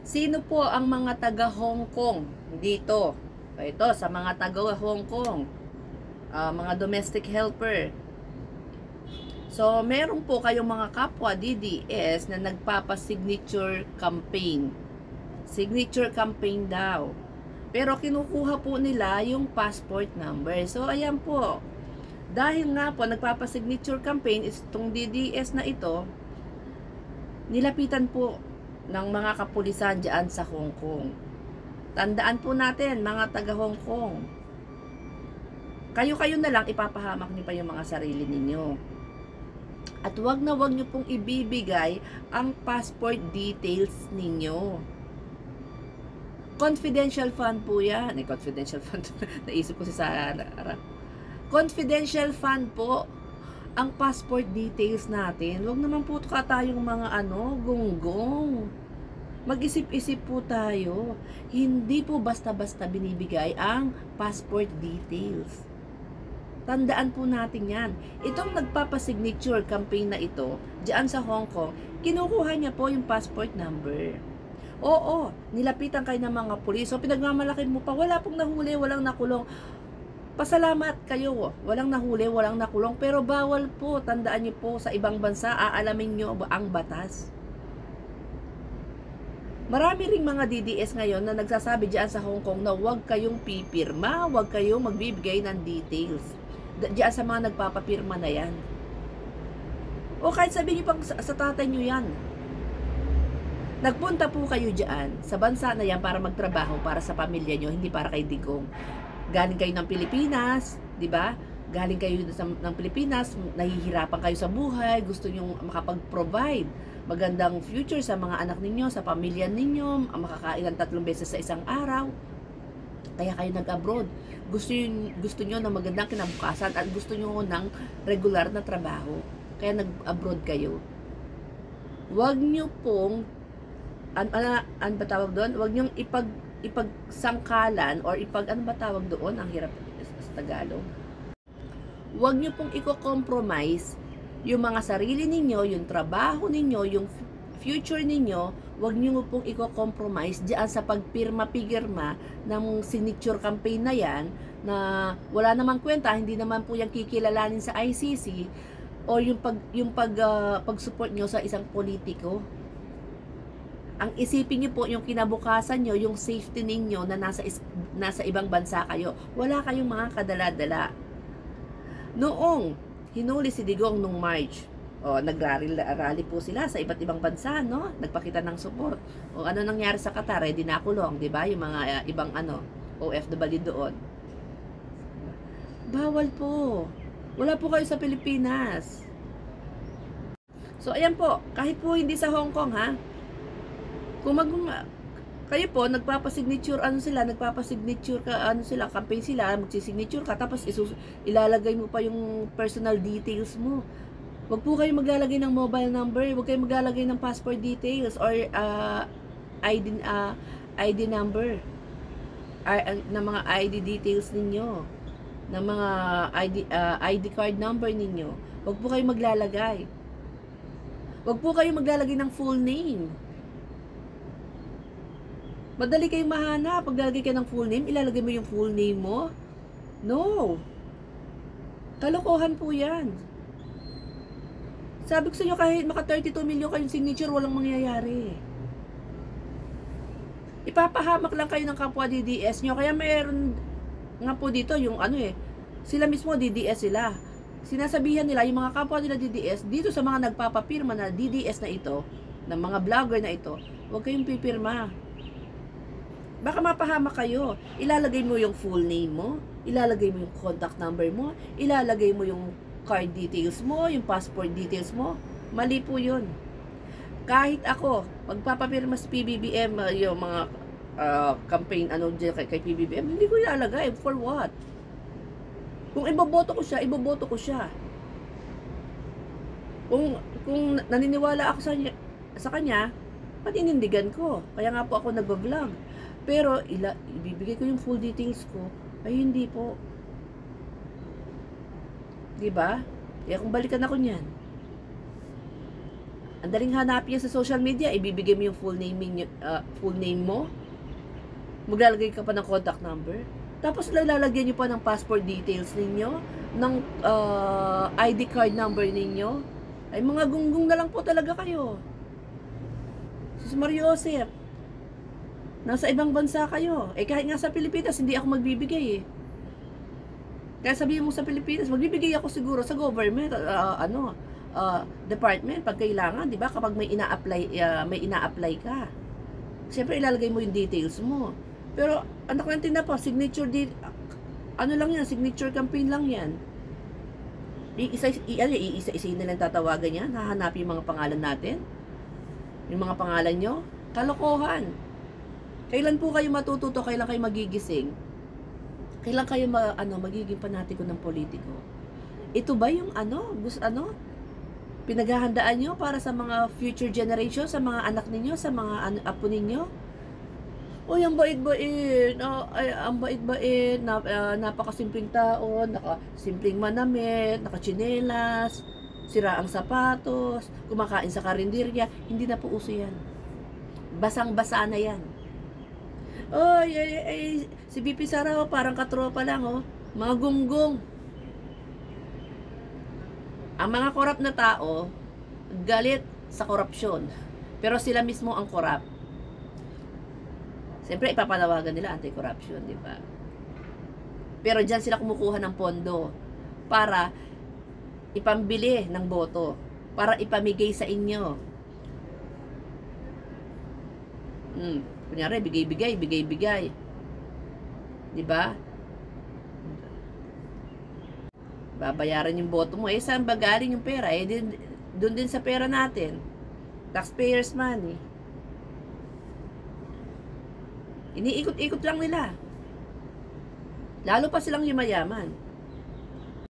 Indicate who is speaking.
Speaker 1: Sino po ang mga taga Hong Kong dito? Ito, sa mga taga Hong Kong, mga domestic helper. So, meron po kayong mga kapwa DDS na nagpapa-signature campaign. Signature campaign daw. Pero kinukuha po nila yung passport number. So, ayan po. Dahil nga po, nagpapa-signature campaign, itong DDS na ito, nilapitan po ng mga kapulisan dyan sa Hong Kong. Tandaan po natin, mga taga Hong Kong, kayo-kayo na lang ipapahamak niyo pa yung mga sarili ninyo. At wag na wag niyo pong ibibigay ang passport details ninyo. Confidential fund po yan. Confidential fund. Naisip ko si Sarah. Confidential fund po ang passport details natin. Wag naman po tayong mga gonggong. Mag-isip-isip po tayo. Hindi po basta-basta binibigay ang passport details. Tandaan po natin yan. Itong nagpapasignature campaign na ito, diyan sa Hong Kong, kinukuha niya po yung passport number. Oo, nilapitan kayo ng mga pulis. So, pinagmamalaki mo pa, wala pong nahuli, walang nakulong. Pasalamat kayo, walang nahuli, walang nakulong. Pero bawal po, tandaan niyo po, sa ibang bansa, aalamin niyo ang batas. Marami ring mga DDS ngayon na nagsasabi diyan sa Hong Kong na huwag kayong pipirma, huwag kayong magbibigay ng details. Diyan sa mga nagpapapirma na yan. O kahit sabihin niyo pang sa tatay niyo yan. Nagpunta po kayo diyan sa bansa na yan para magtrabaho para sa pamilya niyo, hindi para kay digong. Galing kayo ng Pilipinas, di ba? Galing kayo ng Pilipinas, nahihirapan kayo sa buhay, gusto niyo makapag-provide magandang future sa mga anak ninyo, sa pamilya ninyo, makakain ng 3 beses sa isang araw. Kaya kayo nag-abroad. Gusto nyo ng magandang kinabukasan at gusto nyo ng regular na trabaho. Kaya nag-abroad kayo. Huwag nyo pong ano ba tawag doon? Huwag nyo ipagsangkalan or ano ba tawag doon? Ang hirap sa Tagalog. Huwag nyo pong i-compromise yung mga sarili ninyo, yung trabaho ninyo, yung future ninyo. Huwag nyo pong i-compromise diyan sa pagpirma-pigirma ng signature campaign na yan na wala namang kwenta, hindi naman po yan kikilalanin sa ICC o yung pag-support nyo sa isang politiko. Ang isipin nyo po yung kinabukasan nyo, yung safety ninyo na nasa ibang bansa kayo. Wala kayong mga kadala-dala. Noong hinuli si Digong nung March, nagrally po sila sa iba't ibang bansa, no? Nagpakita ng support. O ano nangyari sa Qatar, dinakulong, 'di ba? Yung mga ibang OFW doon. Bawal po. Wala po kayo sa Pilipinas. So ayan po, kahit po hindi sa Hong Kong ha. Kung kayo po nagpapa-signature campaign sila, magsi-signature ka tapos ilalagay mo pa yung personal details mo. Huwag po kayo maglalagay ng mobile number, huwag kayo maglalagay ng passport details or ID number. Na mga ID details ninyo, na mga ID card number ninyo. Huwag po kayo maglalagay. Huwag po kayo maglalagay ng full name. Madali kayong mahanap. Pag lalagay kayo ng full name, ilalagay mo yung full name mo? No. Kalokohan po yan. Sabi ko sa inyo, kahit maka 32 million kayong signature, walang mangyayari. Ipapahamak lang kayo ng kapwa DDS nyo. Kaya mayroon nga po dito yung sila mismo DDS sila. Sinasabihan nila yung mga kapwa nila DDS, dito sa mga nagpapapirma na DDS na ito, ng mga vlogger na ito, huwag kayong pipirma. Baka mapahamak kayo. Ilalagay mo yung full name mo, ilalagay mo yung contact number mo, ilalagay mo yung card details mo, yung passport details mo. Mali po yun. Kahit ako, magpapapirma sa PBBM, yung mga campaign kay PBBM, hindi ko ilalagay. For what? Kung iboboto ko siya. Kung naniniwala ako sa kanya, patinindigan ko. Kaya nga po ako nag-vlog. Pero ibibigay ko yung full details ko, ay hindi po. 'Di ba? Kaya kung balikan ako niyan. Ang daling hanapin yan sa social media, ibibigay mo yung full name mo. Maglalagay ka pa ng contact number. Tapos lalagyan nyo pa ng passport details ninyo, ng ID card number ninyo. Ay mga gunggong na lang po talaga kayo. Sus Mario Joseph, nasa ibang bansa kayo. Eh kahit nga sa Pilipinas, hindi ako magbibigay eh. Kaya sabihin mo sa Pilipinas, magbibigay ako siguro sa government, department pag kailangan, 'di ba? Kapag may ina-apply ka. Siyempre ilalagay mo yung details mo. Pero anak natin na po, signature ano lang yan, signature campaign lang yan. Iisa-isa na lang tatawagan yan, hahanapin yung mga pangalan natin. Yung mga pangalan nyo, kalokohan. Kailan po kayo matututo, kailan kayo magigising? Kailan kayo magiging panatiko ng politiko? Ito ba yung pinaghahandaan nyo para sa mga future generation, sa mga anak ninyo, sa mga apo ninyo? Uy, ang bait-bait, ang bait-bait, napakasimpleng tao, nakasimpleng manamit, nakachinelas, sira ang sapatos, kumakain sa karinderya. Hindi na po uso yan. Basang-basa na yan. Oy, si BP Sara, parang katropa lang, mga gunggong. Ang mga korap na tao, galit sa korupsyon. Pero sila mismo ang korap. Siyempre, ipapalawagan nila anti-corruption, di ba? Pero dyan sila kumukuha ng pondo para ipambili ng boto, para ipamigay sa inyo. Kunyari, bigay-bigay. Di ba? Babayaran yung boto mo. Saan ba galing yung pera? Doon din sa pera natin. Taxpayers money. Iniikot-ikot lang nila. Lalo pa silang yumayaman.